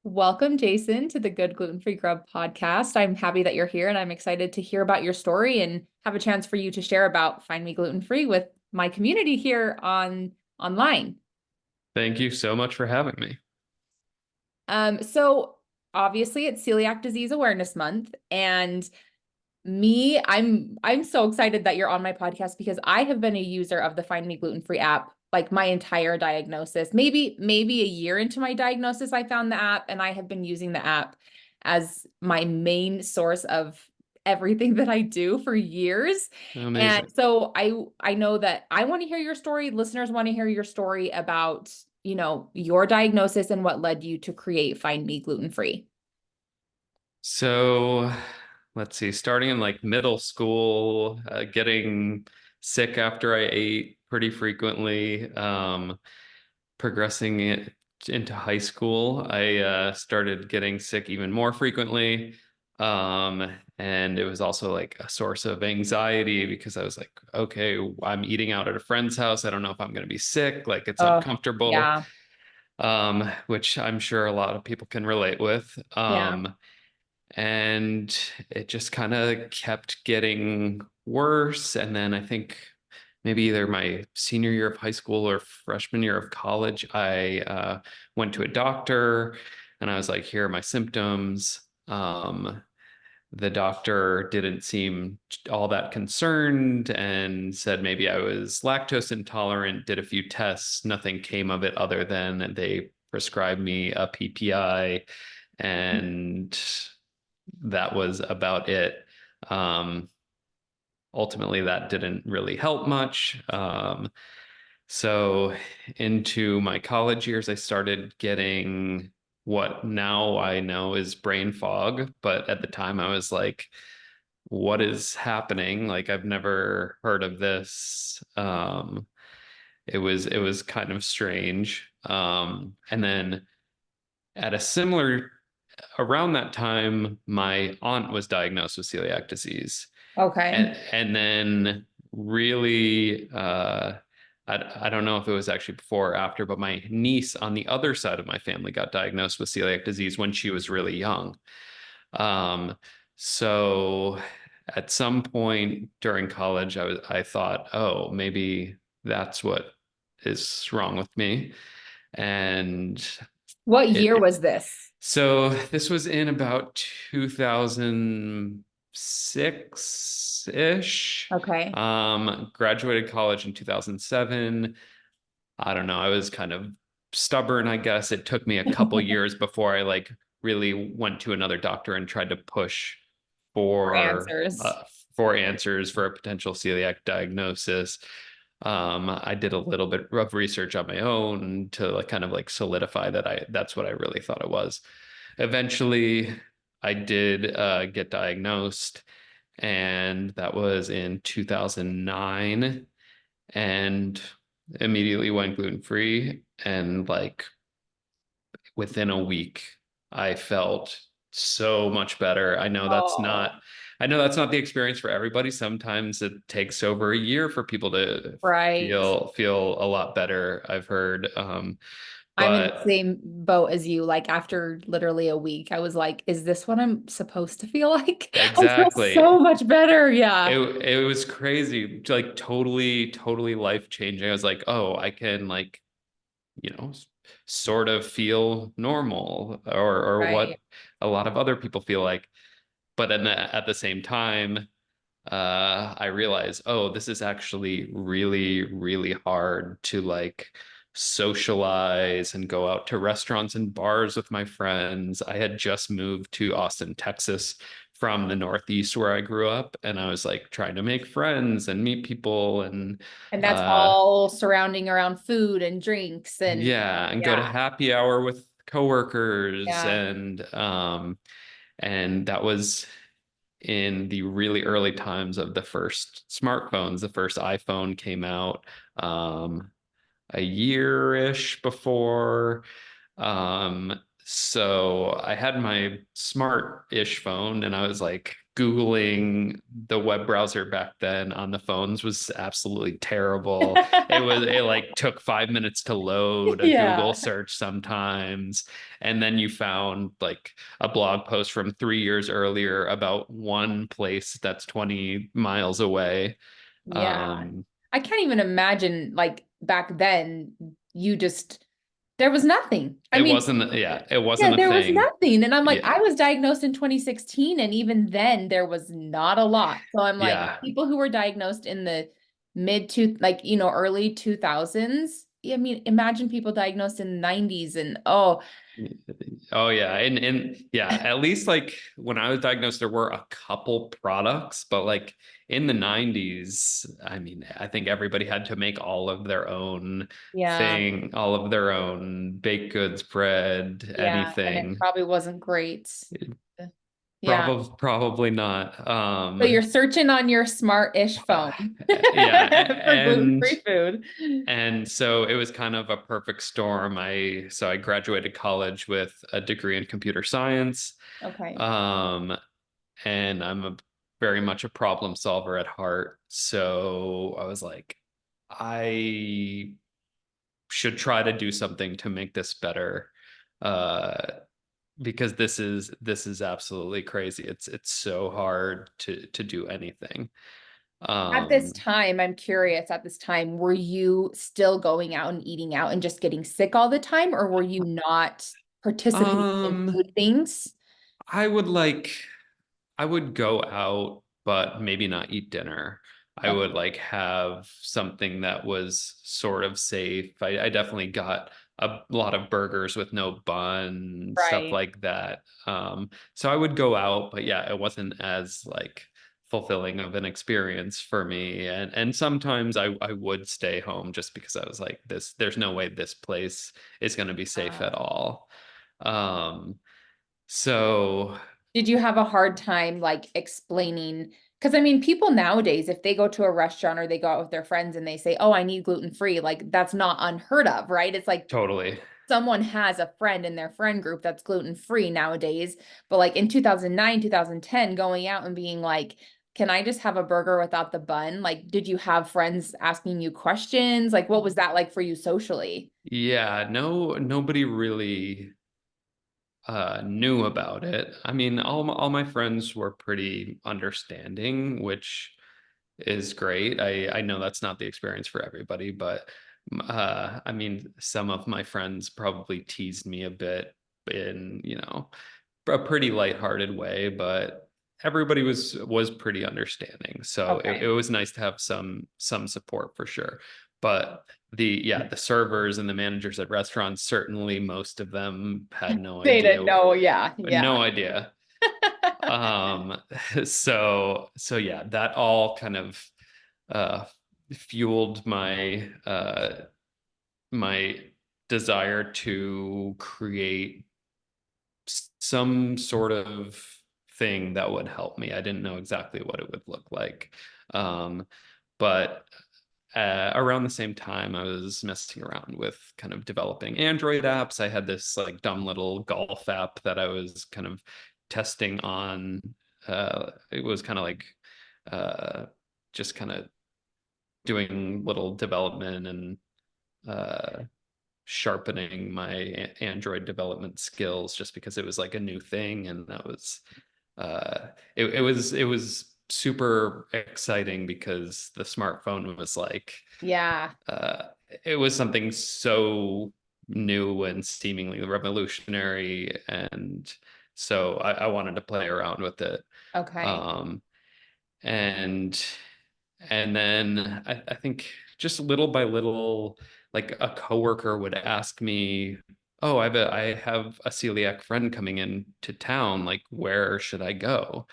Welcome, Jason, to the Good Gluten-Free Grub podcast. I'm happy that you're here and I'm excited to hear about your story and have a chance for you to share about Find Me Gluten-Free with my community here online. Thank you so much for having me. So obviously it's Celiac Disease Awareness Month, and I'm so excited that you're on my podcast because I have been a user of the Find Me Gluten-Free app like my entire diagnosis. Maybe a year into my diagnosis, I found the app, and I have been using the app as my main source of everything that I do for years. And Amazing. so I know that I want to hear your story. Listeners want to hear your story about, your diagnosis and what led you to create Find Me Gluten-Free. So let's see, starting in like middle school, getting sick after I ate pretty frequently, progressing it into high school, I started getting sick even more frequently. And it was also like a source of anxiety because I was like, okay, I'm eating out at a friend's house. I don't know if I'm going to be sick. Like it's Oh, uncomfortable. yeah. Which I'm sure a lot of people can relate with. Yeah. And it just kind of kept getting worse. And then I think maybe either my senior year of high school or freshman year of college, I went to a doctor and I was like, here are my symptoms. The doctor didn't seem all that concerned and said maybe I was lactose intolerant, did a few tests. Nothing came of it other than they prescribed me a PPI, and that was about it. Um, Ultimately, that didn't really help much. So into my college years, I started getting what now I know is brain fog. But at the time, I was like, what is happening? Like, I've never heard of this. It was kind of strange. And then at a similar around that time, my aunt was diagnosed with celiac disease. Okay. And then really I don't know if it was actually before or after, but my niece on the other side of my family got diagnosed with celiac disease when she was really young. Um, so at some point during college, I thought, oh, maybe that's what is wrong with me. And What year it was this? so this was in about 2006-ish. Okay. Graduated college in 2007. I don't know. I was kind of stubborn, I guess. It took me a couple years before I like really went to another doctor and tried to push For for answers. for answers for a potential celiac diagnosis. I did a little bit of research on my own to like kind of like solidify that that's what I really thought it was. Eventually, I did get diagnosed, and that was in 2009, and immediately went gluten free. And like within a week, I felt so much better. Oh, I know that's not the experience for everybody. Sometimes it takes over a year for people to right. feel a lot better, I've heard. I'm in the But same boat as you. Like after literally a week, I was like, is this what I'm supposed to feel like? I feel so exactly. much better. Yeah. It was crazy, like totally life changing. I was like, oh, I can like, you know, sort of feel normal or Right. what a lot of other people feel like. But then at the same time, I realized, oh, this is actually really hard to like socialize and go out to restaurants and bars with my friends. I had just moved to Austin, Texas from the Northeast where I grew up, and I was like trying to make friends and meet people and And that's uh all surrounding around food and drinks and yeah, and go to yeah. happy hour with coworkers Yeah. and that was in the really early times of the first smartphones. The first iPhone came out a year-ish before. so I had my smart-ish phone and I was like Googling the web browser back then on the phones was absolutely terrible. It like took 5 minutes to load a Google Yeah. search sometimes. And then you found like a blog post from 3 years earlier about one place that's 20 miles away. Yeah. Um, I can't even imagine like back then there was nothing. I it mean, wasn't, yeah, it yeah, wasn't a there was thing. nothing. And I'm like, Yeah. I was diagnosed in 2016 and even then there was not a lot. So I'm like, Yeah. people who were diagnosed in the early 2000s. I mean, imagine people diagnosed in the 90s and oh, Oh yeah, and yeah, at least like when I was diagnosed, there were a couple products, but like in the 90s, I mean, I think everybody had to make all of their own yeah, thing, all of their own baked goods, bread, yeah, and it anything. probably wasn't great. Yeah. Probably not. So you're searching on your smart-ish phone Yeah, for and gluten-free food. and so it was kind of a perfect storm. I graduated college with a degree in computer science. Okay. Um, and I'm very much a problem solver at heart. So I was like, I should try to do something to make this better. Uh, because this is absolutely crazy. It's so hard to do anything. At this Um, time, I'm curious, at this time, were you still going out and eating out and just getting sick all the time, or were you not participating in um, food things? I would like I would go out, but maybe not eat dinner. I Okay. would like have something that was sort of safe. I definitely got a lot of burgers with no bun, stuff Right. like that. So I would go out, but yeah, it wasn't as like fulfilling of an experience for me. And sometimes I would stay home just because I was like, there's no way this place is going to be safe Uh, at all. Um, so did you have a hard time like explaining? Because I mean, people nowadays, if they go to a restaurant or they go out with their friends and they say, "Oh, I need gluten-free," like that's not unheard of, right? It's like totally. someone has a friend in their friend group that's gluten free nowadays. But like in 2009, 2010, going out and being like, can I just have a burger without the bun? Like, did you have friends asking you questions? Like, what was that like for you socially? Yeah, nobody really knew about it. I mean, all my friends were pretty understanding, which is great. I know that's not the experience for everybody, but I mean, some of my friends probably teased me a bit in, a pretty lighthearted way, but everybody was pretty understanding. So it Okay. was nice to have some support for sure. But the servers and the managers at restaurants, certainly most of them had no They idea. didn't know. Yeah. Yeah. No idea. Um, so yeah, that all kind of uh fueled my desire to create some sort of thing that would help me. I didn't know exactly what it would look like. But around the same time, I was messing around with kind of developing Android apps. I had this like dumb little golf app that I was kind of testing on. It was kind of like uh, just kind of doing little development and uh, sharpening my Android development skills just because it was like a new thing and that was it was super exciting because the smartphone was like Yeah. uh it was something so new and seemingly revolutionary and so I wanted to play around with it Okay. um and and then I think just little by little, like a coworker would ask me, "Oh, I have a celiac friend coming in to town. Like, where should I go?"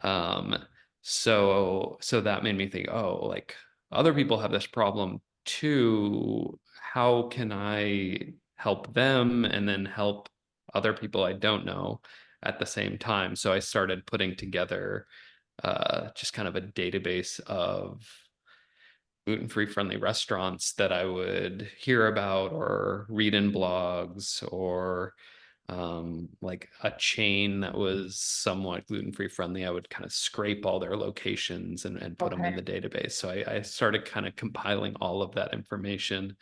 Um, so that made me think, oh, like other people have this problem too. How can I help them and then help other people I don't know at the same time? So I started putting together just kind of a database of gluten-free friendly restaurants that I would hear about or read in blogs or like a chain that was somewhat gluten-free friendly, I would kind of scrape all their locations and put them in Okay. the database. So I started kind of compiling all of that information.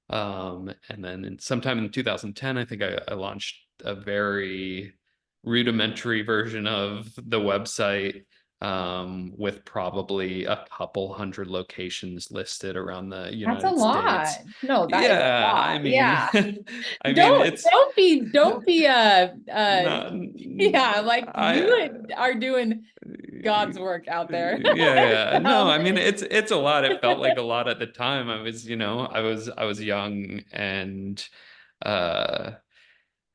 And then sometime in 2010, I think I launched a very rudimentary version of the website, with probably a couple hundred locations listed around the That's a United lot. States. No, that is a Yeah, lot. I mean, Yeah. I mean, Don't it's don't be not, yeah, like I, are doing God's work out there. yeah, yeah. No, So, I mean it's a lot. It felt like a lot at the time. I was young uh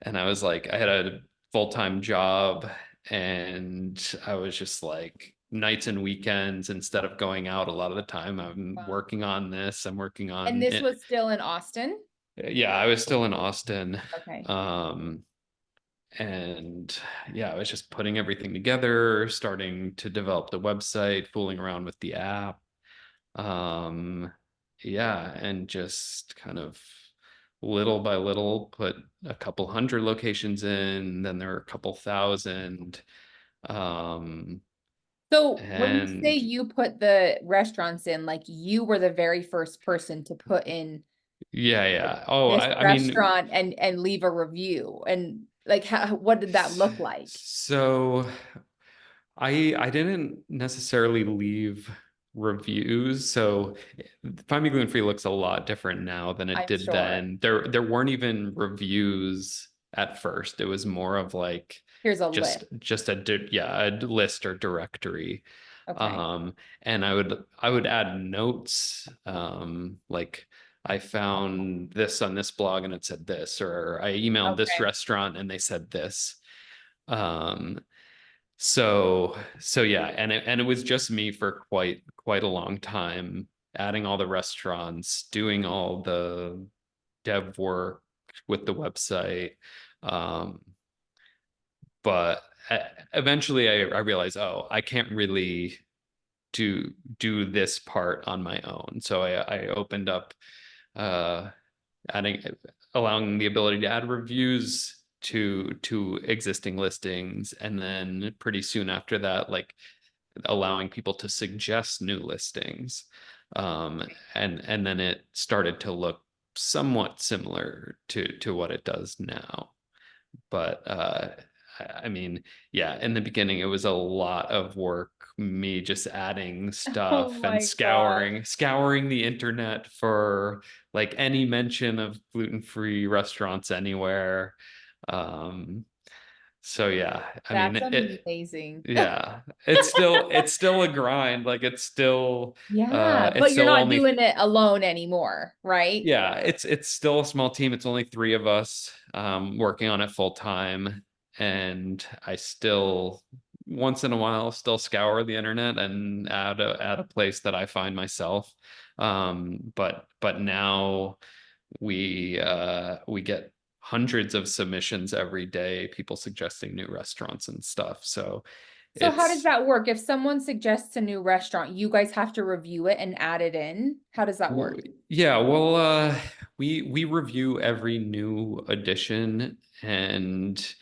and I was like I had a full-time job and I was just like nights and weekends instead of going out a lot of the time. I'm wow. working on this. I'm working And on this it. was still in Austin? Yeah, I was still in Austin. Okay. Um and yeah, I was just putting everything together, starting to develop the website, fooling around with the app. Um, yeah, and just kind of little by little put a couple hundred locations in, then there were a couple thousand. Um, So when you say and you put the restaurants in, like you were the very first person to put in yeah, yeah. Oh, this I mean, restaurant and leave a review, and like what did that look like? so I didn't necessarily leave reviews. So Find Me Gluten Free looks a lot different now than it I'm did sure. then. There weren't even reviews at first. It was more of like Here's a list. just a list or directory. Okay. Um, and I would add notes, like I found this on this blog and it said this, or I emailed this Okay. restaurant and they said this. Um, so yeah, and it was just me for quite a long time, adding all the restaurants, doing all the dev work with the website. Um, but eventually I realized, oh, I can't really do this part on my own. So I opened up uh adding allowing the ability to add reviews to existing listings, and then pretty soon after that, like allowing people to suggest new listings. And then it started to look somewhat similar to what it does now. But I mean, yeah, in the beginning it was a lot of work, me just adding Oh stuff and my God. scouring the internet for like any mention of gluten-free restaurants anywhere. Um, so yeah, I mean That's it, amazing. yeah, it's still a grind. Like Yeah, it's but you're still not only, doing it alone anymore, right? yeah, it's still a small team. It's only three of us working on it full time, and I still once in a while still scour the internet and add a place that I find myself. But now we get hundreds of submissions every day, people suggesting new restaurants and stuff. So So how does it's that work? If someone suggests a new restaurant, you guys have to review it and add it in? How does that work? Yeah, well, we review every new edition, and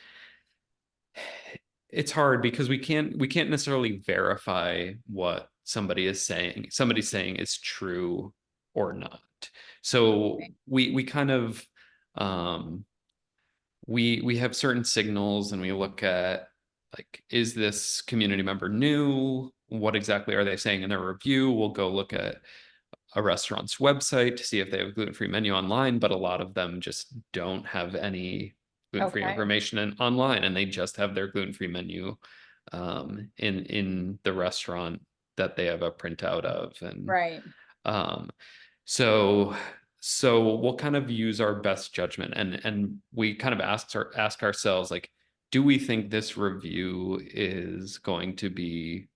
it's hard because we can't necessarily verify what somebody's saying is true or not. So we kind of um we have certain signals and we look at, like, is this community member new? What exactly are they saying in their review? We'll go look at a restaurant's website to see if they have a gluten-free menu online, but a lot of them just don't have any gluten-free Okay, information online, and they just have their gluten-free menu in the restaurant that they have a printout of. And right. um, so so we'll kind of use our best judgment, and we kind of ask ourselves, like, do we think this review is going to be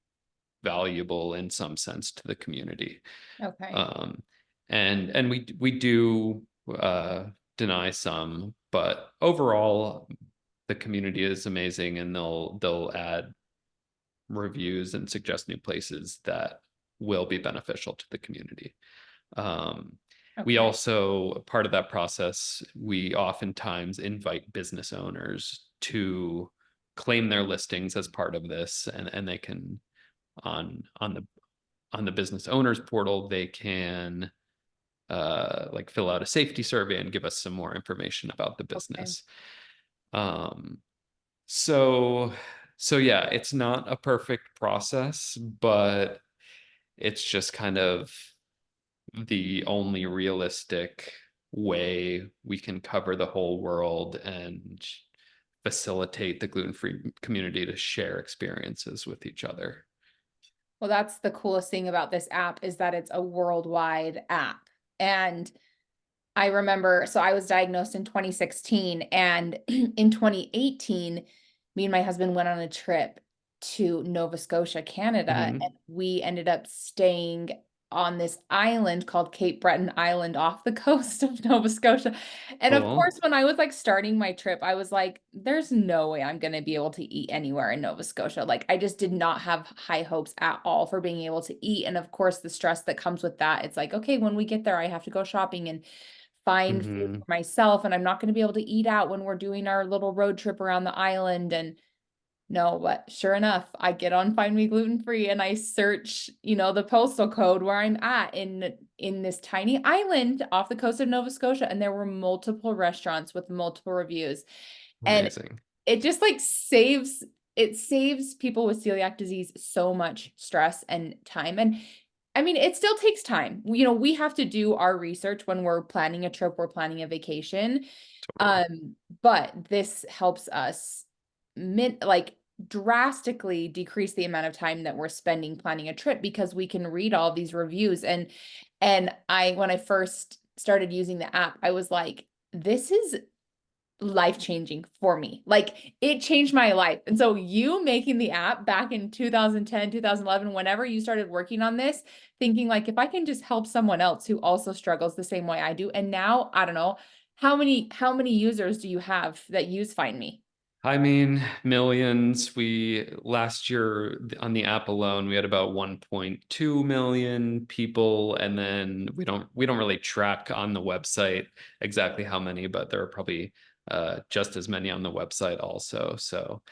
valuable in some sense to the community? Okay. Um, and we do deny some, but overall the community is amazing, and they'll add reviews and suggest new places that will be beneficial to the community. Um, We Okay. also, part of that process, we oftentimes invite business owners to claim their listings as part of this, and they can on the business owners portal, they can like fill out a safety survey and give us some more information about the Okay. business. Um, so so yeah, it's not a perfect process, but it's just kind of the only realistic way we can cover the whole world and facilitate the gluten-free community to share experiences with each other. Well, that's the coolest thing about this app is that it's a worldwide app. And I remember, so I was diagnosed in 2016, and in 2018, me and my husband went on a trip to Nova Scotia, Canada, and Mhm. we ended up staying on this island called Cape Breton Island off the coast of Nova Scotia. And of Cool. course, when I was like starting my trip, I was like, there's no way I'm going to be able to eat anywhere in Nova Scotia. Like, I just did not have high hopes at all for being able to eat. And of course, the stress that comes with that, it's like, okay, when we get there, I have to go shopping and find food Mhm. for myself, and I'm not going to be able to eat out when we're doing our little road trip around the island. And no, but sure enough, I get on Find Me Gluten Free and I search, the postal code where I'm at in this tiny island off the coast of Nova Scotia, and there were multiple restaurants with multiple reviews. And Amazing. it just like saves people with celiac disease so much stress and time. And I mean, it still takes time. We have to do our research when we're planning a trip, we're planning a vacation. Totally. But this helps us like drastically decrease the amount of time that we're spending planning a trip, because we can read all these reviews. And when I first started using the app, I was like, this is life-changing for me. Like, it changed my life. And so you making the app back in 2010, 2011, whenever you started working on this, thinking like, if I can just help someone else who also struggles the same way I do. And now, I don't know, how many users do you have that use Find Me? I mean, millions. We last year on the app alone, we had about 1.2 million people, and then we don't really track on the website exactly how many, but there are probably just as many on the website also. So,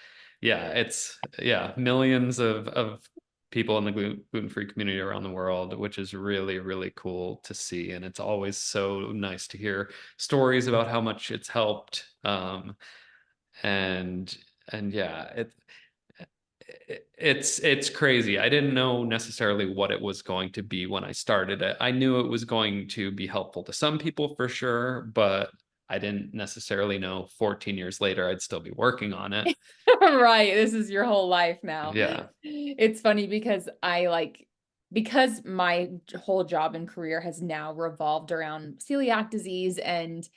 yeah, millions of people in the gluten-free community around the world, which is really, really cool to see. And it's always so nice to hear stories about how much it's helped. And and yeah, it's crazy. I didn't know necessarily what it was going to be when I started it. I knew it was going to be helpful to some people for sure, but I didn't necessarily know 14 years later I'd still be working on it. Right. This is your whole life now. Yeah. It's funny because because my whole job and career has now revolved around celiac disease, and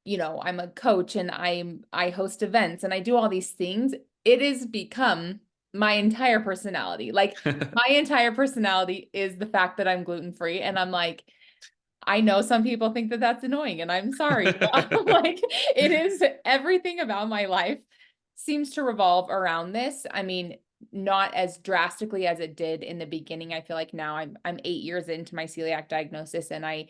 I'm a coach, and I host events, and I do all these things. It has become my entire personality. Like, my entire personality is the fact that I'm gluten free, and I'm like, I know some people think that that's annoying, and I'm sorry, but I'm like, it is everything about my life seems to revolve around this. I mean, not as drastically as it did in the beginning. I feel like now I'm 8 years into my celiac diagnosis, and I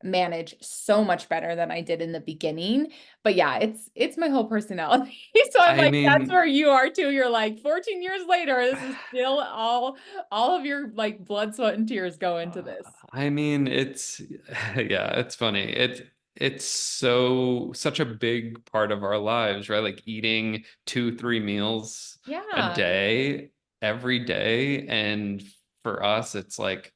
manage so much better than I did in the beginning. But yeah, it's my whole personality. So I'm I like, that's mean, where you are too. You're like 14 years later, this is still all of your like blood, sweat, and tears go into Uh, this. I mean, it's yeah, it's funny. It's such a big part of our lives, right? Like eating 2, 3 meals a Yeah. day, every day. And for us, it's like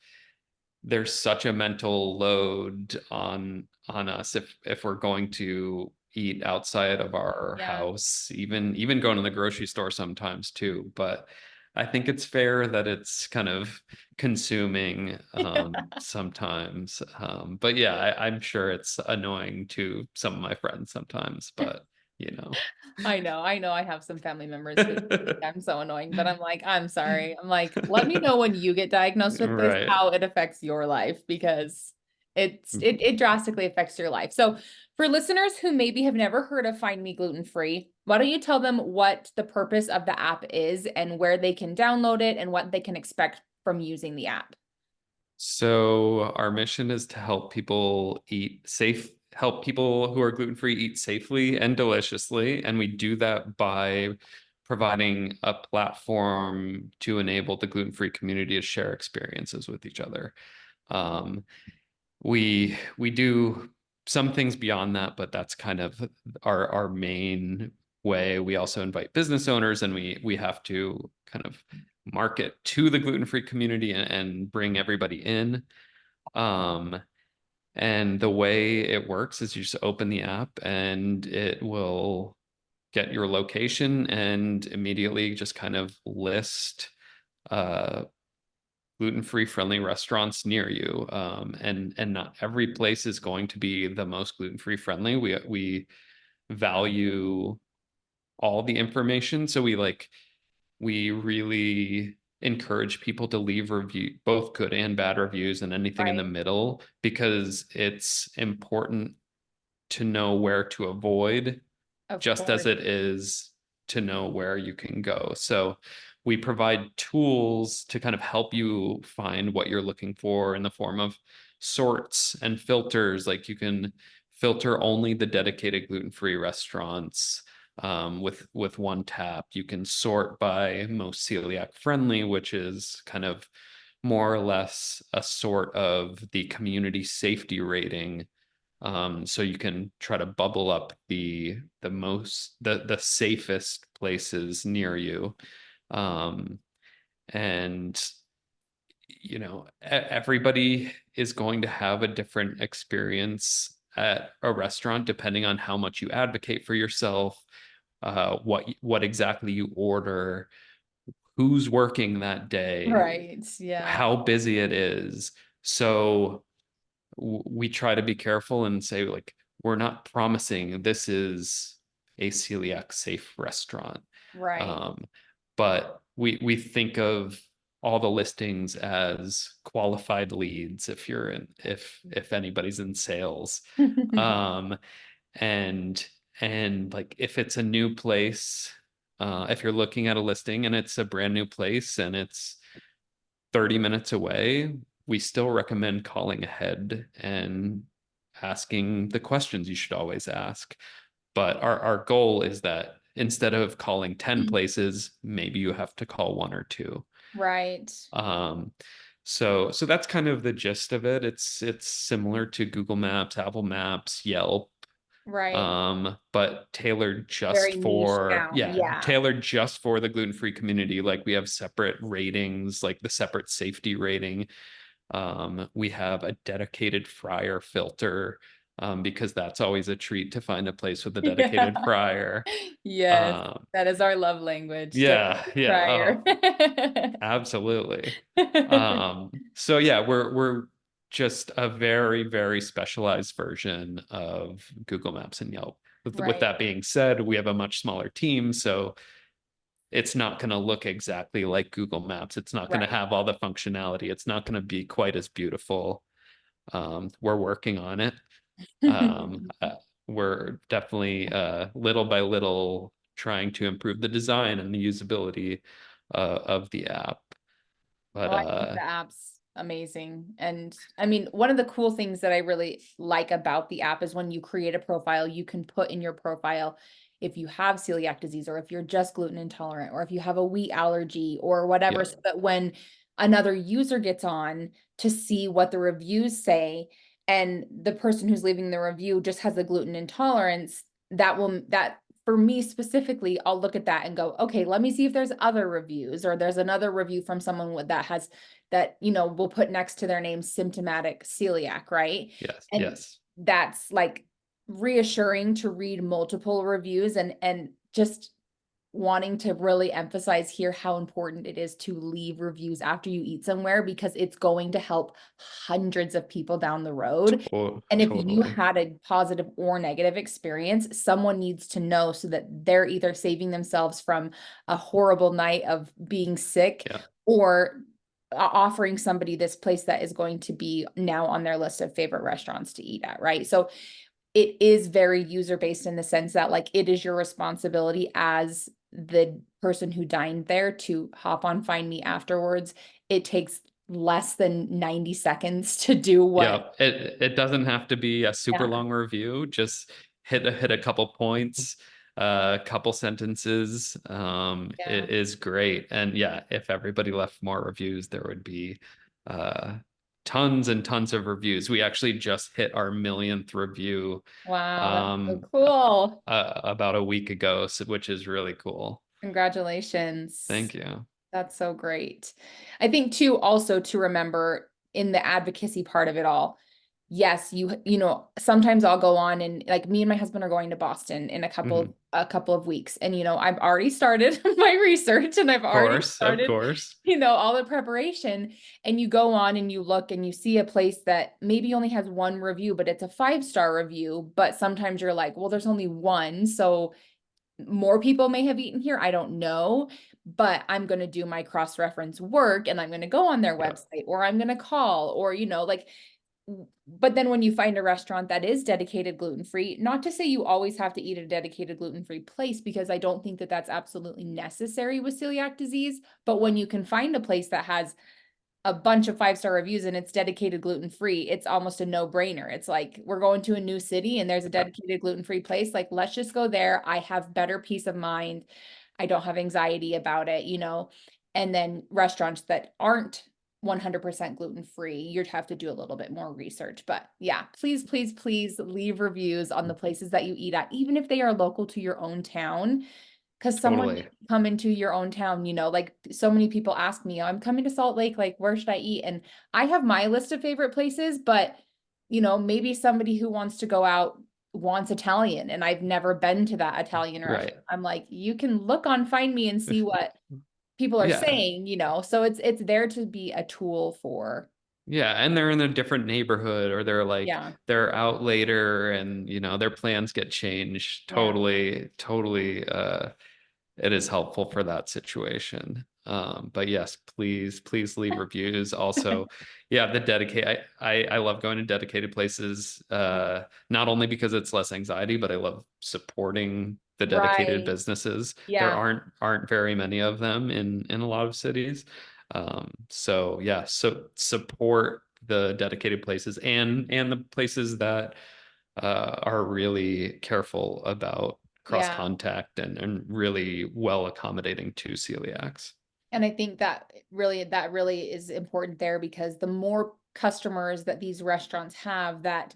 there's such a mental load on us if we're going to eat outside of our Yeah. house, even going to the grocery store sometimes too. But I think it's fair that it's kind of consuming sometimes. But yeah, I'm sure it's annoying to some of my friends sometimes, but you know. I know I have some family members who think I'm so annoying, but I'm like, I'm sorry. I'm like, let me know when you get diagnosed with this, Right. how it affects your life, because it drastically affects your life. So for listeners who maybe have never heard of Find Me Gluten Free, why don't you tell them what the purpose of the app is and where they can download it and what they can expect from using the app? So our mission is to help people eat safe, help people who are gluten-free eat safely and deliciously. And we do that by providing a platform to enable the gluten-free community to share experiences with each other. Um, we do some things beyond that, but that's kind of our main way. We also invite business owners, and we have to kind of market to the gluten-free community and bring everybody in. Um, and the way it works is you just open the app and it will get your location and immediately just kind of list uh gluten-free friendly restaurants near you. And not every place is going to be the most gluten-free friendly. We value all the information. So we really encourage people to leave review, both good and bad reviews, and anything in the Right. middle, because it's important to know where to avoid, Of just as course. it is to know where you can go. So we provide tools to kind of help you find what you're looking for in the form of sorts and filters. Like you can filter only the dedicated gluten-free restaurants with one tap. You can sort by most celiac friendly, which is kind of more or less a sort of the community safety rating. So you can try to bubble up the safest places near you. Um, and everybody is going to have a different experience at a restaurant depending on how much you advocate for yourself, what exactly you order, who's working that day, Right. Yeah. how busy it is. So we try to be careful and say, like, we're not promising this is a celiac safe restaurant. Right. Um, but we think of all the listings as qualified leads if anybody's in sales. Um, and and like if it's a new place, if you're looking at a listing and it's a brand new place and it's 30 minutes away, we still recommend calling ahead and asking the questions you should always ask. But our goal is that instead of calling 10 places, maybe you have to call one or two. Right. Um, so that's kind of the gist of it. It's similar to Google Maps, Apple Maps, Yelp, Right. but tailored just Very niche for, down. yeah, Yeah. tailored just for the gluten-free community. Like we have separate ratings, like the separate safety rating. We have a dedicated fryer filter, because that's always a treat to find a place with a Yeah. dedicated fryer. Yes. Um, That is our love language. yeah, yeah, Prior. oh, absolutely. So yeah, we're just a very, very specialized version of Google Maps and Yelp. With Right. that being said, we have a much smaller team, so it's not going to look exactly like Google Maps. It's not going to Right. have all the functionality. It's not going to be quite as beautiful. We're working on it. We're definitely little by little trying to improve the design and the usability of the app. But Oh, I think the app's amazing. And I mean, one of the cool things that I really like about the app is when you create a profile, you can put in your profile if you have celiac disease or if you're just gluten intolerant or if you have a wheat allergy or whatever, yeah, so that when another user gets on to see what the reviews say and the person who's leaving the review just has a gluten intolerance, that for me specifically, I'll look at that and go, okay, let me see if there's other reviews or there's another review from someone that has that, will put next to their name symptomatic celiac, right? yes, And yes, that's like reassuring to read multiple reviews and just wanting to really emphasize here how important it is to leave reviews after you eat somewhere because it's going to help hundreds of people down the road. And if you totally. had a positive or negative experience, someone needs to know so that they're either saving themselves from a horrible night of being sick Yeah, or offering somebody this place that is going to be now on their list of favorite restaurants to eat at, right? So it is very user based in the sense that like it is your responsibility as the person who dined there to hop on Find Me afterwards. It takes less than 90 seconds to do what, Yeah, it doesn't have to be a super yeah, long review. Just hit a couple points, a couple sentences. yeah. It is great. And yeah, if everybody left more reviews, there would be uh tons and tons of reviews. We actually just hit our millionth review Wow, that's so um cool. about a week ago, which is really cool. Congratulations. Thank you. That's so great. I think too, also to remember in the advocacy part of it all, yes, you know, sometimes I'll go on and like me and my husband are going to Boston in Mhm. a couple of weeks. And you know, I've already started my research and I've already Of started, course. you know, all the preparation. And you go on and you look and you see a place that maybe only has one review, but it's a 5-star review. But sometimes you're like, well, there's only one. So more people may have eaten here. I don't know, but I'm going to do my cross-reference work and I'm going to go on their Yeah, website or I'm going to call or, you know, like, but then when you find a restaurant that is dedicated gluten-free, not to say you always have to eat at a dedicated gluten-free place, because I don't think that that's absolutely necessary with celiac disease. But when you can find a place that has a bunch of 5-star reviews and it's dedicated gluten-free, it's almost a no-brainer. It's like we're going to a new city and there's a yeah, dedicated gluten-free place. Like, let's just go there. I have better peace of mind. I don't have anxiety about it, you know. And then restaurants that aren't 100% gluten-free, you'd have to do a little bit more research. But yeah, please, please, please leave reviews on the places that you eat at, even if they are local to your own town, because someone may totally. come into your own town, you know, like so many people ask me, I'm coming to Salt Lake, like, where should I eat? And I have my list of favorite places, but, you know, maybe somebody who wants to go out wants Italian and I've never been to that Italian Right. restaurant. I'm like, you can look on Find Me and see what people are Yeah. saying, you know, so it's there to be a tool for, Yeah, and they're in a different neighborhood or yeah, they're out later and their plans get changed. yeah, Totally it is helpful for that situation. But yes, please leave reviews. Also, yeah, the dedicate I love going to dedicated places, not only because it's less anxiety, but I love supporting the dedicated right, businesses. There yeah, aren't very many of them in a lot of cities. So yeah, so support the dedicated places and the places that are really careful about cross yeah. contact and really well accommodating to celiacs. And I think that really is important there, because the more customers that these restaurants have that,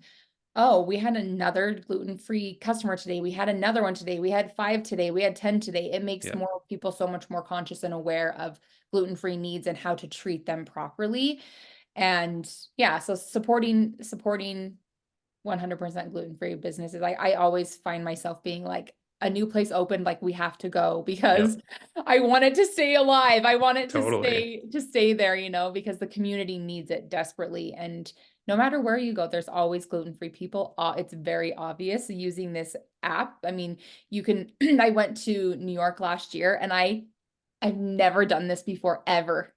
oh, we had another gluten-free customer today. We had another one today. We had 5 today. We had 10 today. It makes Yeah, more people so much more conscious and aware of gluten-free needs and how to treat them properly. And yeah, so supporting 100% gluten-free businesses. I always find myself being like, a new place opened, like we have to go, because yep, I want it to stay alive. I want it totally. to stay there, you know, because the community needs it desperately. And no matter where you go, there's always gluten-free people. It's very obvious using this app. I mean, you can I went to New York last year and I've never done this before ever,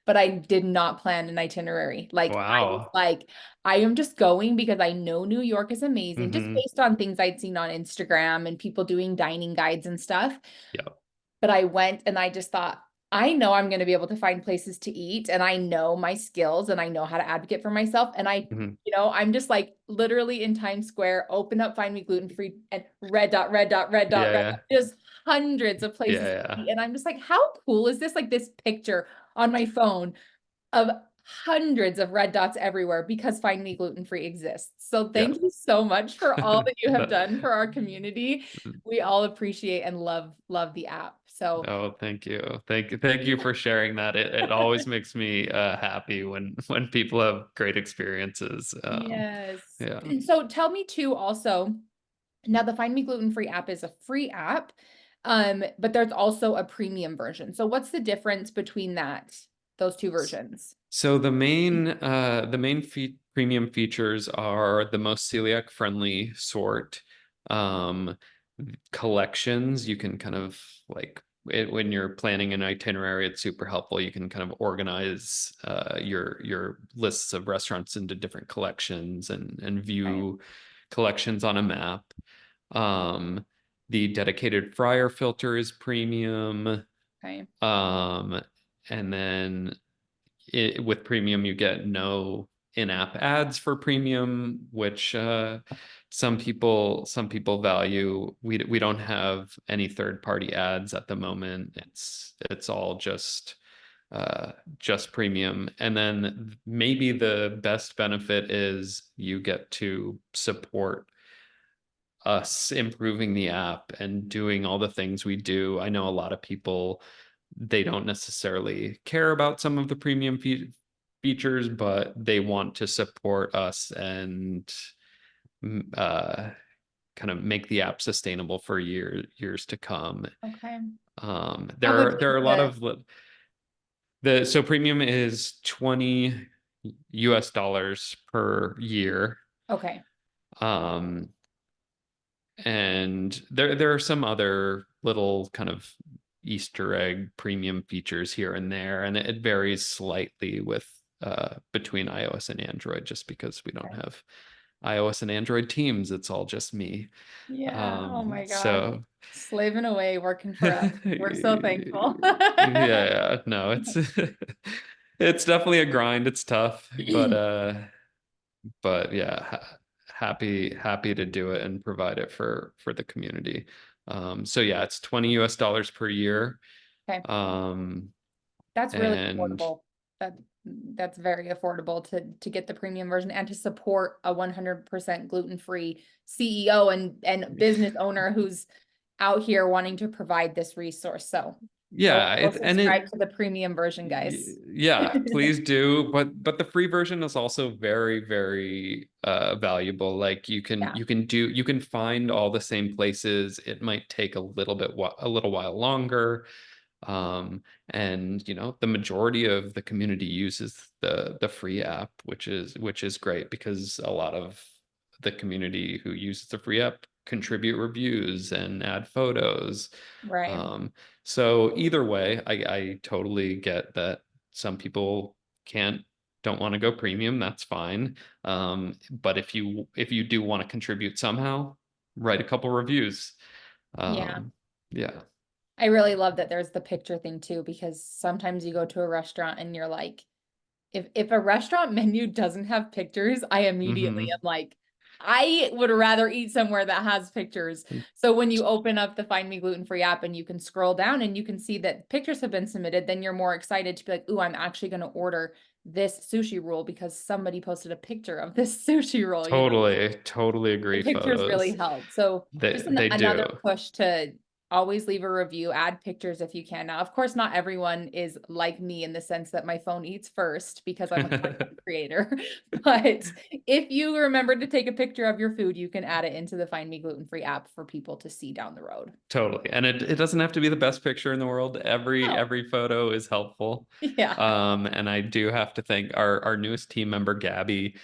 but I did not plan an itinerary. Like, I was Wow. like, I am just going because I know New York is amazing, just Hmm. based on things I'd seen on Instagram and people doing dining guides and stuff. Yep. But I went and I just thought, I know I'm going to be able to find places to eat and I know my skills and I know how to advocate for myself. And Hmm. you know, I'm just like literally in Times Square, open up, find me gluten free and red dot, red dot, red dot, Yeah, red yeah, dot, just hundreds of yeah, places to yeah, eat. And I'm just like, how cool is this? Like this picture on my phone of hundreds of red dots everywhere because Find Me Gluten Free exists. So yeah. thank you so much for all that you have That- done for our community. We all appreciate and love the app. So oh, thank you for sharing that. It always makes me happy when people have great experiences. yes. Yeah. So tell me too also, now the Find Me Gluten Free app is a free app. But there's also a premium version. So what's the difference between those two versions? So the main premium features are the most celiac friendly sort. Um, Collections, you can kind of like when you're planning an itinerary, it's super helpful. You can kind of organize your lists of restaurants into different collections and Right. view collections on a map. Um, the dedicated fryer filter is premium. Okay. Um, and then with premium, you get no in-app ads for premium, which some people value. We don't have any third-party ads at the moment. It's all just premium. And then maybe the best benefit is you get to support us improving the app and doing all the things we do. I know a lot of people, they don't necessarily care about some of the premium features, but they want to support us and uh, kind of make the app sustainable for years to come. Okay. How much There is are a lot the, of the so premium is 20 US dollars per year. okay, Um, and there are some other little kind of Easter egg premium features here and there, and it varies slightly with between iOS and Android, just because we don't okay. have iOS and Android teams. It's all just me. Yeah, oh my gosh. So Slaving away, working for us. We're so thankful. yeah, no, it's it's definitely a grind. It's tough, but yeah, happy to do it and provide it for the community. So yeah, it's 20 US dollars per year. Okay, Um, that's really and affordable. That that's very affordable to get the premium version and to support a 100% gluten-free CEO and business owner who's out here wanting to provide this resource. So yeah, go and subscribe to the premium version, guys. yeah, please do. But the free version is also very valuable. Like Yeah, you can find all the same places. It might take a little while longer. And the majority of the community uses the free app, which is great, because a lot of the community who uses the free app contribute reviews and add photos. right. Um, so either way, I totally get that some people can't don't want to go premium. That's fine. But if you do want to contribute somehow, write a couple reviews. Yeah. Yeah. I really love that there's the picture thing too, because sometimes you go to a restaurant and you're like, if a restaurant menu doesn't have pictures, I immediately am Hmm. like, I would rather eat somewhere that has pictures. So when you open up the Find Me Gluten-Free app and you can scroll down and you can see that pictures have been submitted, then you're more excited to be like, ooh, I'm actually going to order this sushi roll because somebody posted a picture of this sushi roll. Totally The agree. pictures really Photos. help. So just They another do. push to always leave a review, add pictures if you can. Now, of course, not everyone is like me in the sense that my phone eats first because I'm a content creator. But if you remember to take a picture of your food, you can add it into the Find Me Gluten-Free app for people to see down the road. Totally. And it doesn't have to be the best picture in the world. Oh, Every photo is helpful. yeah. And I do have to thank our newest team member, Gabby.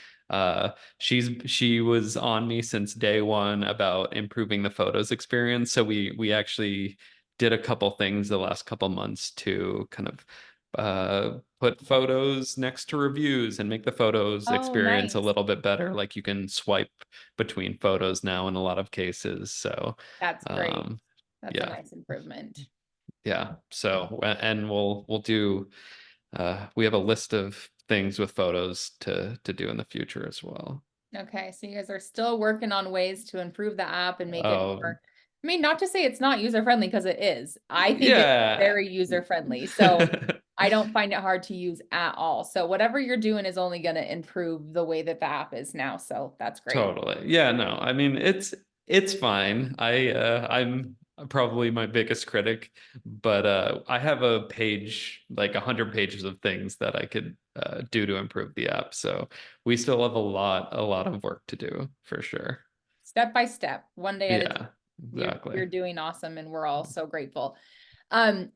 She was on me since day one about improving the photos experience. So we actually did a couple things the last couple months to kind of put photos next to reviews and make the photos Oh, experience a nice. little bit better. Like you can swipe between photos now in a lot of cases. So That's great. um, That's a yeah, nice improvement. yeah. So and we'll do we have a list of things with photos to do in the future as well. Okay, so you guys are still working on ways to improve the app and make it Oh, more, I mean, not to say it's not user friendly because it is. I think it's yeah. very user friendly. So I don't find it hard to use at all. So whatever you're doing is only going to improve the way that the app is now. So that's great. Totally. Yeah, no. I mean, it's fine. I'm probably my biggest critic, but I have a page, like 100 pages of things that I could do to improve the app. So we still have a lot of work to do for sure. Step by step, one day at a time. Yeah, You're exactly. doing awesome and we're all so grateful.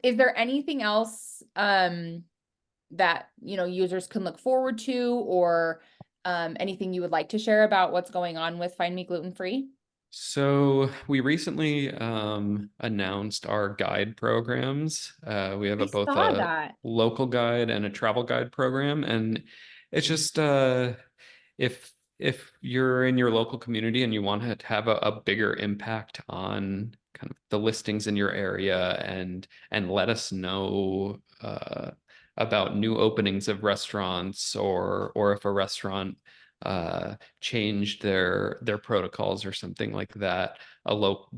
Is there anything else that users can look forward to, or anything you would like to share about what's going on with Find Me Gluten Free? So we recently announced our guide programs. We have I both saw a that. local guide and a travel guide program, and it's just if you're in your local community and you want to have a bigger impact on kind of the listings in your area and let us know about new openings of restaurants, or if a restaurant changed their protocols or something like that.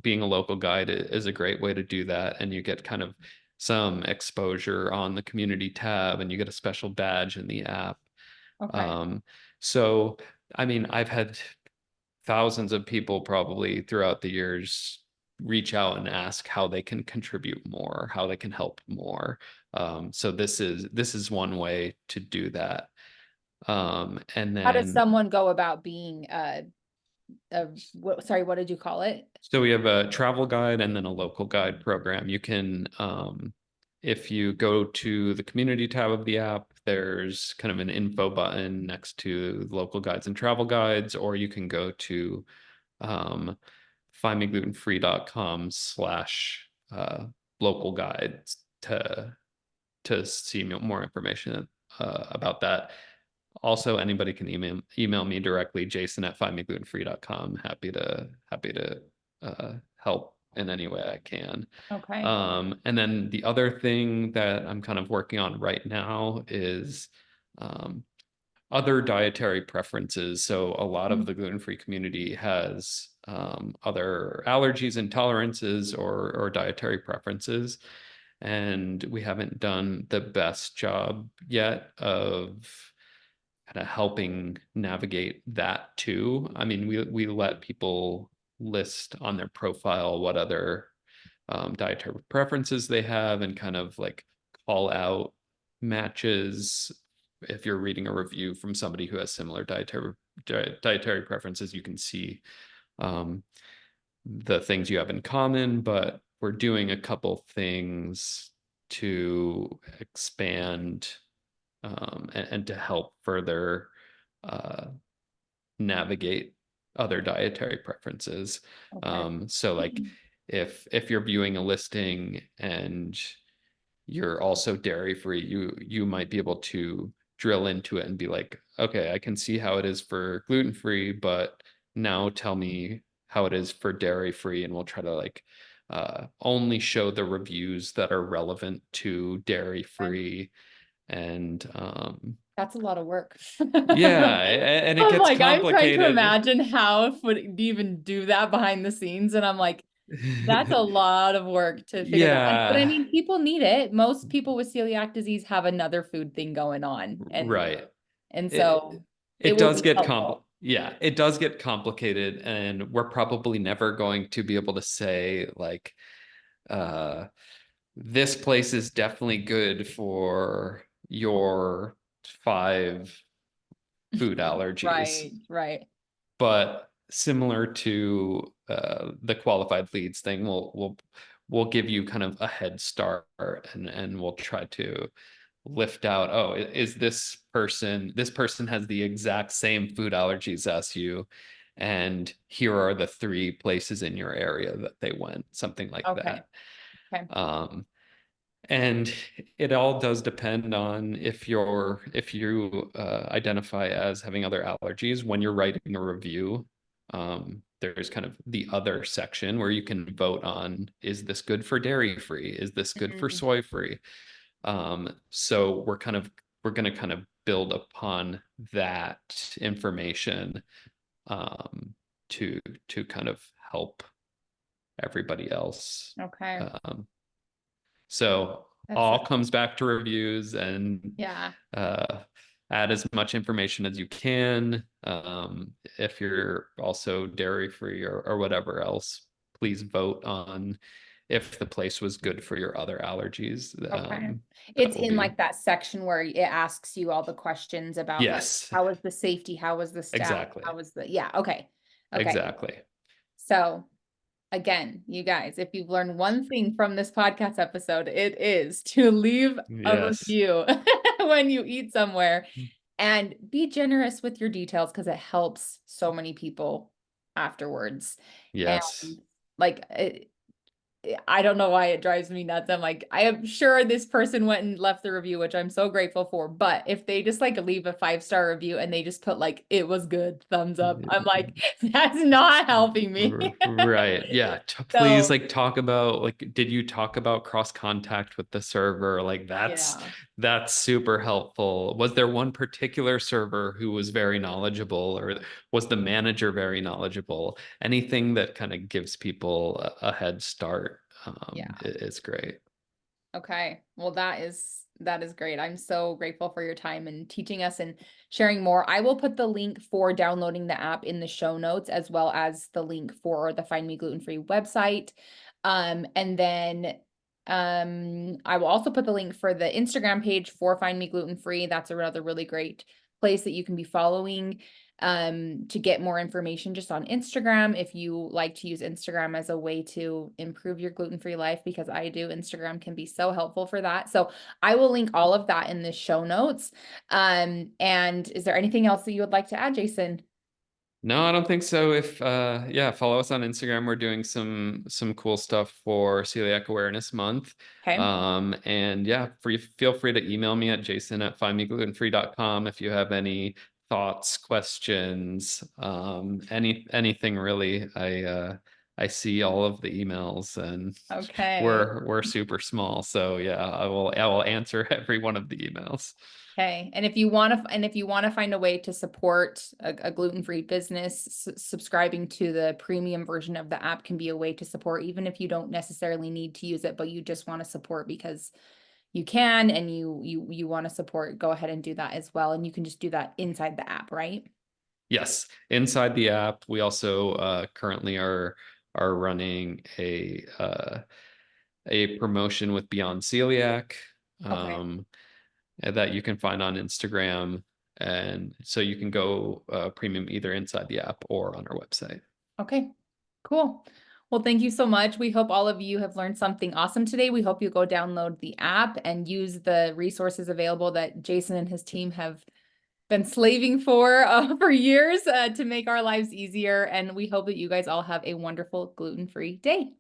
Being a local guide is a great way to do that, and you get kind of some exposure on the community tab, and you get a special badge in the app. Okay. Um, so, I mean, I've had thousands of people probably throughout the years reach out and ask how they can contribute more, how they can help more. So this is one way to do that. And How does then someone go about being sorry, what did you call it? so we have a travel guide and then a local guide program. You can, if you go to the community tab of the app, there's kind of an info button next to local guides and travel guides, or you can go to um, findmeglutenfree.com/ local guides to see more information about that. Also, anybody can email me directly, jason@findmeglutenfree.com. Happy to help in any way I can. Okay. And then the other thing that I'm kind of working on right now is um, other dietary preferences. So a lot of Mm. the gluten-free community has other allergies, intolerances, or dietary preferences. And we haven't done the best job yet of kind of helping navigate that too. I mean, we let people list on their profile what other dietary preferences they have, and kind of like call out matches. If you're reading a review from somebody who has similar dietary preferences, you can see um, the things you have in common. But we're doing a couple things to expand and to help further uh, navigate other dietary preferences. Okay. So like if you're viewing a listing and you're also dairy free, you might be able to drill into it and be like, okay, I can see how it is for gluten free, but now tell me how it is for dairy free, and we'll try to like only show the reviews that are relevant to dairy Okay. free. And That's a lot of work. yeah, and it I'm gets like, I'm trying to complicated. imagine how it would even do that behind the scenes. And I'm like, that's a lot of work to figure that out. But I Yeah, mean, people need it. Most people with celiac disease have another food thing going on. right. And It so it it will does be get helpful. yeah, it does get complicated, and we're probably never going to be able to say like uh this place is definitely good for your 5 food allergies. Right, right. But similar to the qualified leads thing, we'll give you kind of a head start, and we'll try to lift out, oh, is this person has the exact same food allergies as you, and here are the 3 places in your area that they went, something like Okay. that. Okay. um and it all does depend on if you identify as having other allergies. When you're writing a review, there's kind of the other section where you can vote on, is this good for dairy free? Is this good for Mhm. soy free? So we're going to kind of build upon that information um, to kind of help everybody else. Okay. Um, so That's all comes back to reviews, and yeah. uh, add as much information as you can. If you're also dairy free or whatever else, please vote on if the place was good for your other allergies. Okay. That It's will in be, like that section where it asks you all the questions about like yes, how was the safety, how was the staff, exactly. how was the yeah, okay. Okay. Exactly. So again, you guys, if you've learned one thing from this podcast episode, it is to leave a Yes. review when you eat somewhere and be generous with your details because it helps so many people afterwards. And Yes. like I don't know why it drives me nuts. I'm like, I am sure this person went and left the review, which I'm so grateful for. But if they just like leave a 5-star review and they just put like, it was good, thumbs up, I'm like, that's not helping me. Right. Yeah. Please So like talk about, like, did you talk about cross contact with the server? Like yeah, That's super helpful. Was there one particular server who was very knowledgeable, or was the manager very knowledgeable? Anything that kind of gives people a head start Yeah. is great. Okay. Well, that is great. I'm so grateful for your time and teaching us and sharing more. I will put the link for downloading the app in the show notes, as well as the link for the Find Me Gluten Free website. And then I will also put the link for the Instagram page for Find Me Gluten Free. That's another really great place that you can be following to get more information just on Instagram. If you like to use Instagram as a way to improve your gluten-free life, because I do, Instagram can be so helpful for that. So I will link all of that in the show notes. And is there anything else that you would like to add, Jason? No, I don't think so. If yeah, follow us on Instagram. We're doing some cool stuff for Celiac Awareness Month. Okay. And yeah, feel free to email me at jason@findmeglutenfree.com if you have any thoughts, questions, anything really. I see all of the emails and Okay. we're super small. So yeah, I will answer every one of the emails. Okay. And if you want to, find a way to support a gluten-free business, subscribing to the premium version of the app can be a way to support, even if you don't necessarily need to use it, but you just want to support because you can, and you want to support, go ahead and do that as well. And you can just do that inside the app, right? Yes, inside the app, we also currently are running a promotion with Beyond Celiac Okay. um, that you can find on Instagram, and so you can go premium either inside the app or on our website. Okay. Cool. Well, thank you so much. We hope all of you have learned something awesome today. We hope you go download the app and use the resources available that Jason and his team have been slaving for years to make our lives easier. And we hope that you guys all have a wonderful gluten-free day.